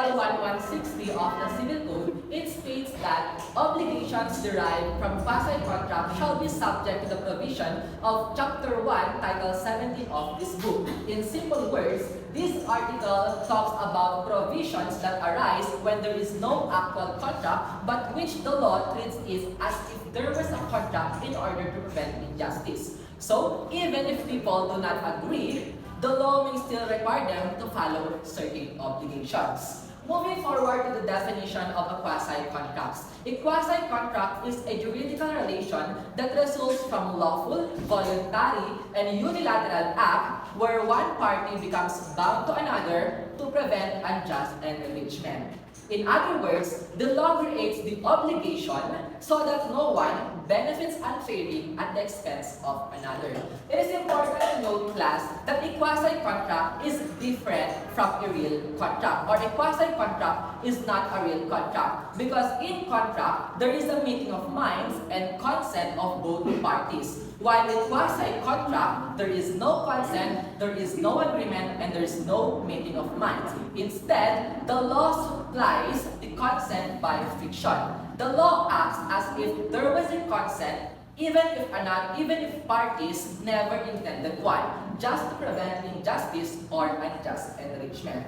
Article 1160 of the Civil Code, it states that obligations derived from quasi-contract shall be subject to the provision of Chapter 1, Title 17 of this book. In simple words, this article talks about provisions that arise when there is no actual contract, but which the law treats it as if there was a contract in order to prevent injustice. So, even if people do not agree, the law may still require them to follow certain obligations. Moving forward to the definition of a quasi-contract. A quasi-contract is a juridical relation that results from lawful, voluntary, and unilateral act where one party becomes bound to another to prevent unjust enrichment. In other words, the law creates the obligation so that no one benefits unfairly at the expense of another. It is important to note, class, that a quasi-contract is different from a real contract, or a quasi-contract is not a real contract, because in contract, there is a meeting of minds and consent of both parties. While in quasi-contract, there is no consent, there is no agreement, and there is no meeting of minds. Instead, the law supplies the consent by fiction. The law acts as if there was a consent, even if parties never intended one, just to prevent injustice or unjust enrichment.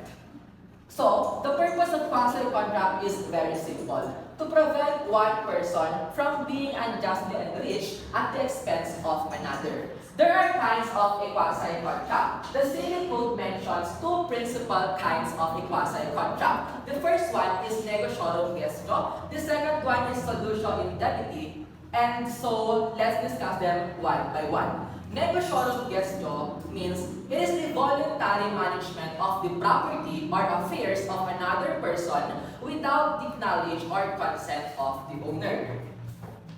So, the purpose of quasi-contract is very simple: to prevent one person from being unjustly enriched at the expense of another. There are kinds of a quasi-contract. The Civil Code mentions two principal kinds of a quasi-contract. The first one is negotiorum gestio. The second one is solutio in debiti. And so, let's discuss them one by one. Negotiorum gestio means it is the voluntary management of the property or affairs of another person without the knowledge or consent of the owner.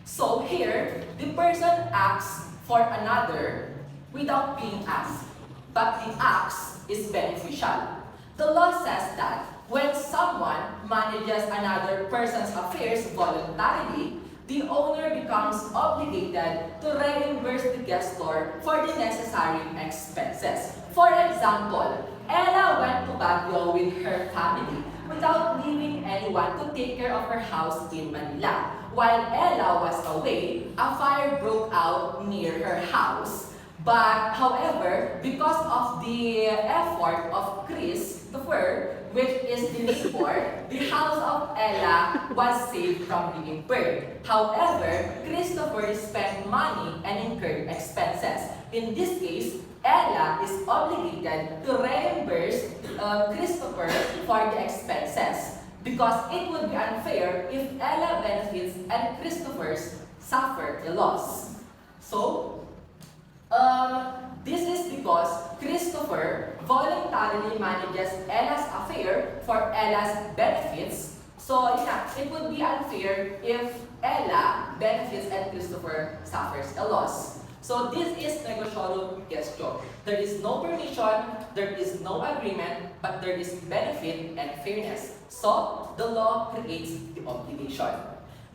So here, the person acts for another without being asked, but the act is beneficial. The law says that when someone manages another person's affairs voluntarily, the owner becomes obligated to reimburse the gestor for the necessary expenses. For example, Ella went to Baguio with her family without leaving anyone to take care of her house in Manila. While Ella was away, a fire broke out near her house. But however, because of the effort of Christopher, which is the neighbor, the house of Ella was saved from being burned. However, Christopher spent money and incurred expenses. In this case, Ella is obligated to reimburse Christopher for the expenses, because it would be unfair if Ella benefits and Christopher suffer a loss. So, this is because Christopher voluntarily manages Ella's affair for Ella's benefits. So, yeah, it would be unfair if Ella benefits and Christopher suffers a loss. So, this is negotiorum gestio. There is no permission, there is no agreement, but there is benefit and fairness. So, the law creates the obligation.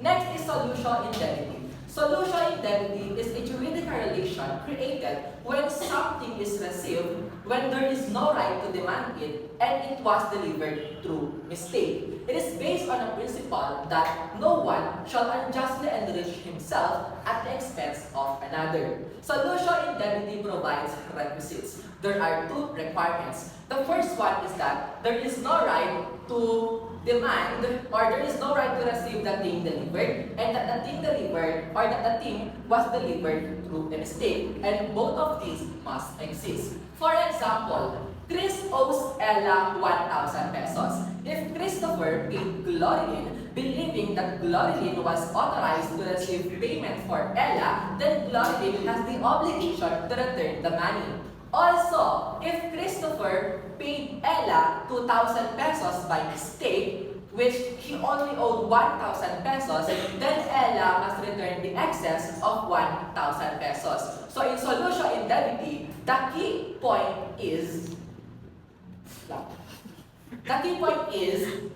Next is solutio in debiti. Solutio in debiti is a juridical relation created when something is received when there is no right to demand it and it was delivered through mistake. It is based on a principle that no one shall unjustly enrich himself at the expense of another. Solutio in debiti provides requisites. There are two requirements. The first one is that there is no right to demand, or there is no right to receive the thing delivered, and that the thing delivered, or that the thing was delivered through a mistake. And both of these must exist. For example, Chris owes Ella 1,000 pesos. If Christopher paid Glorilyn, believing that Glorilyn was authorized to receive payment for Ella, then Glorilyn has the obligation to return the money. Also, if Christopher paid Ella 2,000 pesos by mistake, which he only owed 1,000 pesos, then Ella must return the excess of 1,000 pesos. So in solutio in debiti, the key point is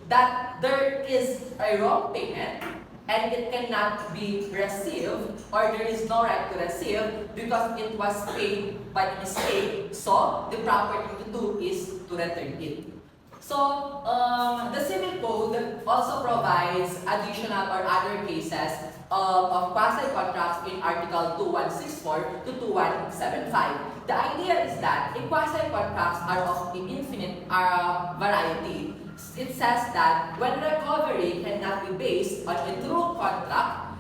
that there is a wrong payment and it cannot be received, or there is no right to receive because it was paid by mistake. So the proper thing to do is to return it. The Civil Code also provides additional or other cases of quasi-contracts in Article 2164 to 2175. The idea is that quasi-contracts are of infinite variety. It says that when recovery cannot be based on a true contract,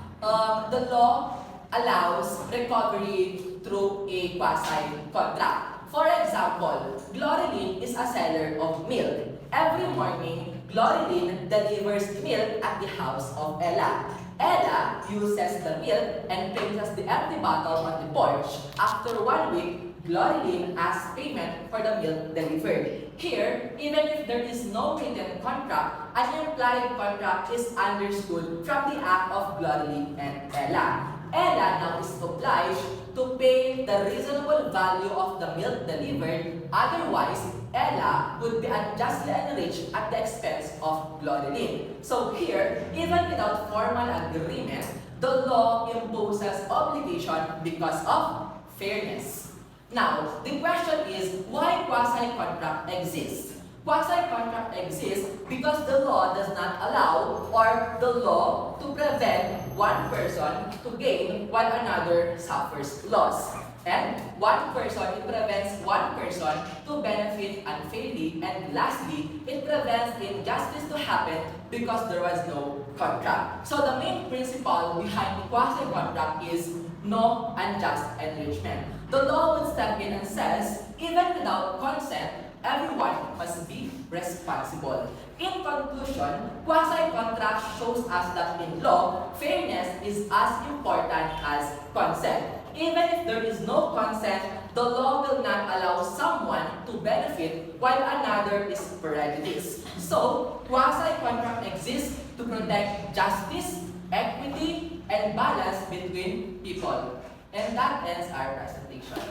the law allows recovery through a quasi-contract. For example, Glorilyn is a seller of milk. Every morning, Glorilyn delivers milk at the house of Ella. Ella uses the milk and places the empty bottle on the porch. After 1 week, Glorilyn asks payment for the milk delivered. Here, even if there is no written contract, an implied contract is understood from the act of Glorilyn and Ella. Ella now is obliged to pay the reasonable value of the milk delivered, otherwise, Ella would be unjustly enriched at the expense of Glorilyn. So here, even without formal agreement, the law imposes obligation because of fairness. Now, the question is, why quasi-contract exists? Quasi-contract exists because the law does not allow or the law to prevent one person to gain while another suffers loss. And one person, it prevents one person to benefit unfairly. And lastly, it prevents injustice to happen because there was no contract. So the main principle behind quasi-contract is no unjust enrichment. The law would step in and says, even without consent, everyone must be responsible. In conclusion, quasi-contract shows us that in law, fairness is as important as consent. Even if there is no consent, the law will not allow someone to benefit while another is prejudiced. So, quasi-contract exists to protect justice, equity, and balance between people. And that ends our presentation.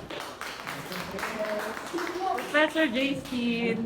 Professor JC.